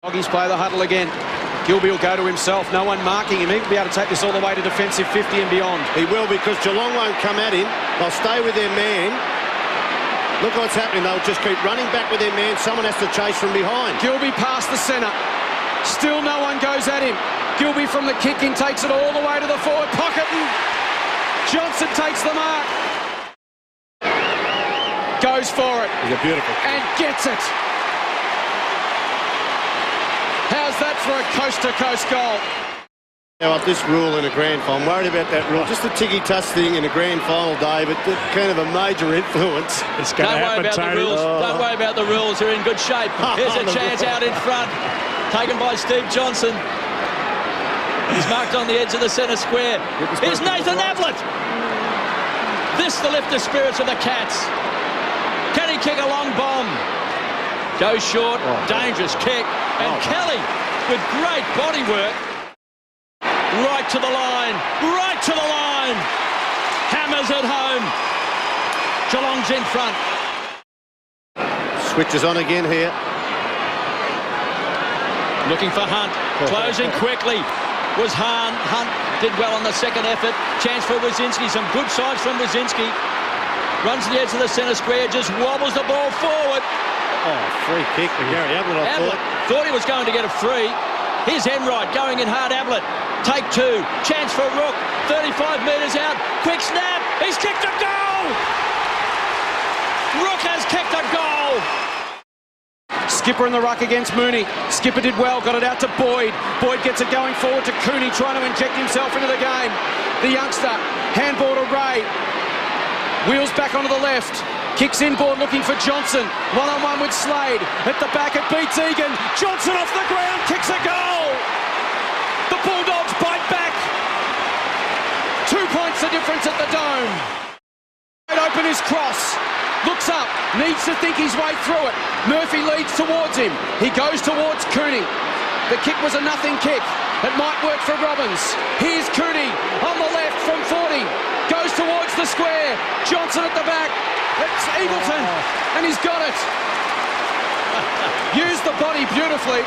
Doggies play the huddle again. Gilby will go to himself. No one marking him. He'll be able to take this all the way to defensive 50 and beyond. He will, because Geelong won't come at him. They'll stay with their man. Look what's happening. They'll just keep running back with their man. Someone has to chase from behind. Gilby past the centre. Still no one goes at him. Gilby from the kick in takes it all the way to the forward pocket. And Johnson takes the mark. Goes for it. He's a beautiful kick. And gets it. How's that for a coast-to-coast goal? Now, this rule in a grand final, I'm worried about that rule. Just a ticky-touch thing in a grand final, David. Kind of a major influence. It's going to happen, Tony. Don't worry about the rules. They're in good shape. Here's a chance out in front. Taken by Steve Johnson. He's marked on the edge of the centre square. Here's Nathan Ablett. This the lift of spirits of the Cats. Can he kick a long bomb? Goes short. Dangerous kick. And Kelly with great body work. Right to the line. Right to the line. Hammers it home. Geelong's in front. Switches on again here. Looking for Hunt. Closing quickly. Was Hahn. Hunt did well on the second effort. Chance for Wazinski. Some good sides from Wazinski. Runs to the edge of the centre square. Just wobbles the ball forward. Oh, free kick for Gary Ablett, I thought he was going to get a free. Here's Enright going in hard. Ablett. Take two. Chance for Rook. 35 metres out. Quick snap. He's kicked a goal. Rook has kicked a goal. Skipper in the ruck against Mooney. Skipper did well, got it out to Boyd. Boyd gets it going forward to Cooney, trying to inject himself into the game. The youngster, handball to Ray. Wheels back onto the left. Kicks inboard looking for Johnson. One-on-one with Slade. At the back it beats Egan. Johnson off the ground, kicks a goal. The Bulldogs bite back. 2 points the difference at the Dome. Open his cross. Looks up, needs to think his way through it. Murphy leads towards him. He goes towards Cooney. The kick was a nothing kick. It might work for Robbins. Here's Cooney on the left from 40. Goes towards the square. Johnson at the back. It's Eagleton, and he's got it. Used the body beautifully.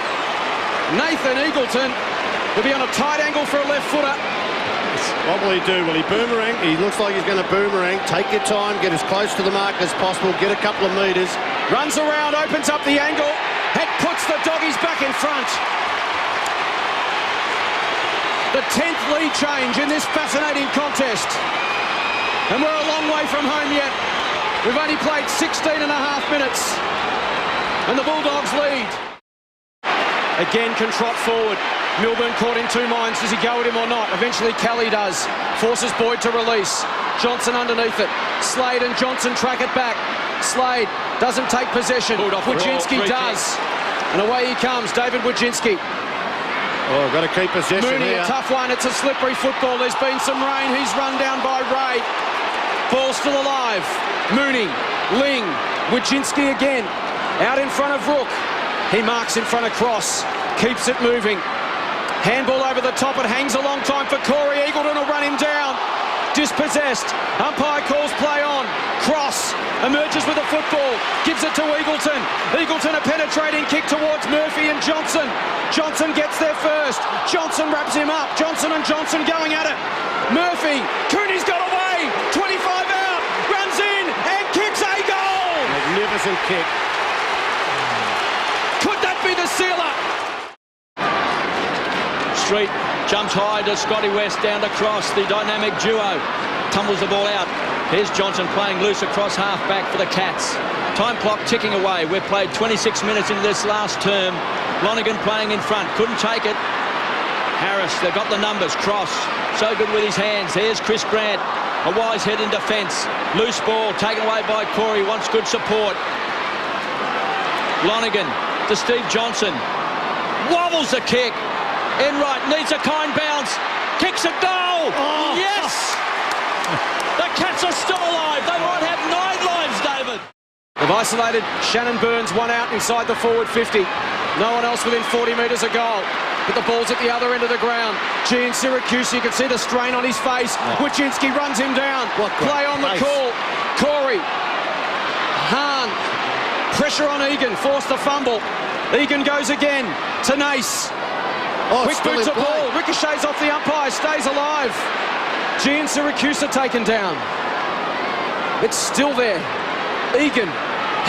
Nathan Eagleton will be on a tight angle for a left footer. What will he do? Will he boomerang? He looks like he's going to boomerang. Take your time, get as close to the mark as possible, get a couple of metres. Runs around, opens up the angle, and puts the Doggies back in front. The 10th lead change in this fascinating contest. And we're a long way from home yet. We've only played 16 and a half minutes. And the Bulldogs lead. Again can trot forward. Milburn caught in two minds. Does he go at him or not? Eventually Kelly does. Forces Boyd to release. Johnson underneath it. Slade and Johnson track it back. Slade doesn't take possession. Wazinski does. And away he comes, David Wazinski. Oh, got to keep possession Mooney, here. A tough one. It's a slippery football. There's been some rain. He's run down by Ray. Ball still alive. Mooney, Ling, Wazinski again. Out in front of Rook. He marks in front of Cross. Keeps it moving. Handball over the top. It hangs a long time for Corey. Eagleton will run him down. Dispossessed. Umpire calls play on. Cross emerges with a football. Gives it to Eagleton. Eagleton a penetrating kick towards Murphy and Johnson. Johnson gets there first. Johnson wraps him up. Johnson and Johnson going at it. Murphy. Cooney's got away. 25 out. Runs in and kicks a goal. Magnificent kick. Could that be the sealer? Street jumps high to Scotty West, down to Cross, the dynamic duo. Tumbles the ball out. Here's Johnson playing loose across half-back for the Cats. Time clock ticking away. We've played 26 minutes into this last term. Lonergan playing in front. Couldn't take it. Harris, they've got the numbers. Cross, so good with his hands. Here's Chris Grant. A wise head in defence. Loose ball taken away by Corey. Wants good support. Lonergan to Steve Johnson. Wobbles the kick. Enright needs a kind bounce. Kicks a goal. Oh. Yes! The Cats are still alive. They might have 9 lives, David. They've isolated Shannon Burns, one out inside the forward 50. No one else within 40 metres of goal. But the ball's at the other end of the ground. G in Syracuse, you can see the strain on his face. Wazinski runs him down. Play on the call. Corey. Hahn. Pressure on Egan. Forced the fumble. Egan goes again to Nace. Oh, Quick still boots in a play. ball. Ricochets off the umpire. Stays alive. Gian Syracuse taken down. It's still there. Egan.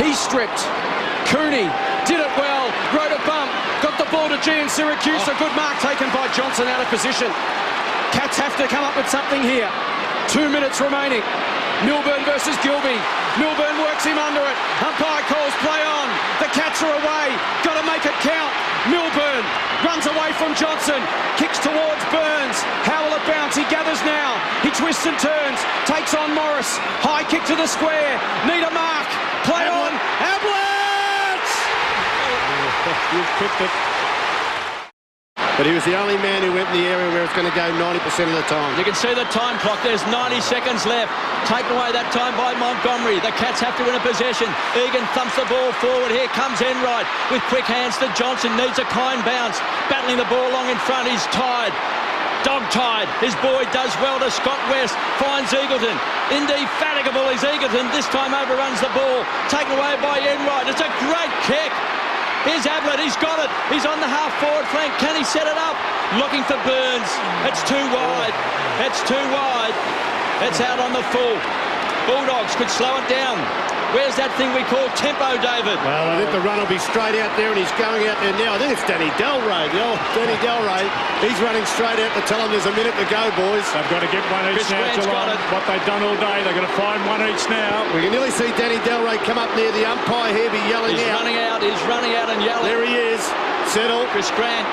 He stripped. Cooney did it well. Rode a bump. Got the ball to Gian Syracuse. A good mark taken by Johnson out of position. Cats have to come up with something here. 2 minutes remaining. Milburn versus Gilby. Milburn works him under it. Umpire calls play on. The Cats are away. Got to make it count. Milburn runs away from Johnson. Kicks towards Burns. How will it bounce? He gathers now. He twists and turns. Takes on Morris. High kick to the square. Need a mark. Play on. Ablett! You've kicked it. But he was the only man who went in the area where it's going to go 90% of the time. You can see the time clock. There's 90 seconds left. Taken away that time by Montgomery. The Cats have to win a possession. Egan thumps the ball forward. Here comes Enright with quick hands to Johnson. Needs a kind bounce. Battling the ball long in front. He's tied. Dog-tied. His boy does well to Scott West. Finds Eagleton. Indefatigable is Eagleton. This time overruns the ball. Taken away by Enright. It's a great kick. Here's Ablett, he's got it. He's on the half-forward flank. Can he set it up? Looking for Burns. It's too wide. It's too wide. It's out on the full. Bulldogs could slow it down. Where's that thing we call tempo, David? Well, I think the run will be straight out there, and he's going out there now. I think it's Danny Delray, the old Danny Delray. He's running straight out to tell him there's a minute to go, boys. They've got to get one each Chris now, Grant's Geelong. got it. What they've done all day, they've got to find one each now. We can nearly see Danny Delray come up near the umpire here, be yelling He's out. running out and yelling. There he is. Settle. Chris Grant.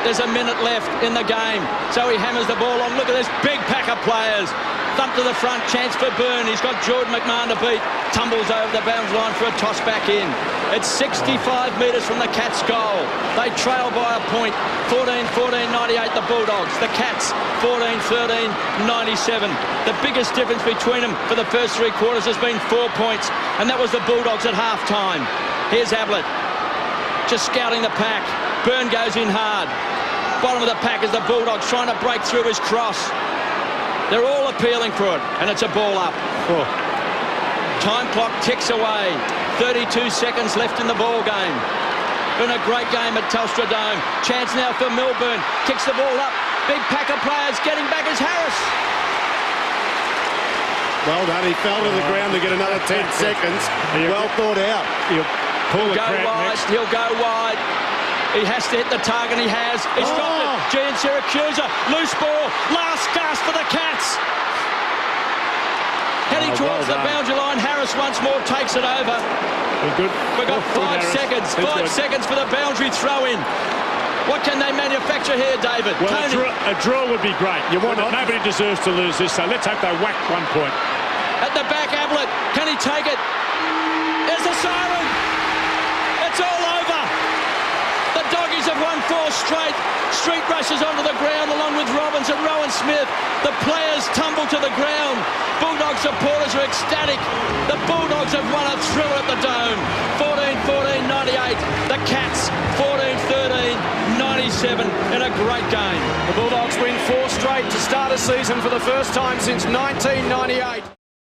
There's a minute left in the game. So he hammers the ball on. Look at this big pack of players. Thump to the front, chance for Byrne. He's got Jordan McMahon to beat. Tumbles over the bounds line for a toss back in. It's 65 metres from the Cats' goal. They trail by a point. 14-14, 98 the Bulldogs. The Cats 14-13, 97. The biggest difference between them for the first 3 quarters has been 4 points, and that was the Bulldogs at half-time. Here's Ablett, just scouting the pack. Byrne goes in hard. Bottom of the pack is the Bulldogs trying to break through his cross. They're all appealing for it, and it's a ball up. Oh. Time clock ticks away. 32 seconds left in the ball game. Been a great game at Telstra Dome. Chance now for Milburn. Kicks the ball up. Big pack of players. Getting back is Harris. Well done. He fell to the ground to get another 10 seconds. Well thought out. He'll pull the Go crowd wide. next. He'll go wide. He has to hit the target. He has. He's dropped it. Gian Syracuse. Loose ball. Last gasp for the Cats. Heading towards the boundary line. Harris once more takes it over. Good. We've got 5 seconds. 5 seconds for the boundary throw in. What can they manufacture here, David? Well, Tony. a draw would be great. Nobody deserves to lose this, so let's hope they whack 1 point. At the back, Ablett. Can he take it? There's the siren. It's all over. The Doggies have won 4 straight. Street rushes onto the ground along with Robbins and Rowan Smith. The players tumble to the ground. Bulldog supporters are ecstatic. The Bulldogs have won a thriller at the Dome. 14-14, 98. The Cats 14-13, 97 in a great game. The Bulldogs win 4 straight to start a season for the first time since 1998.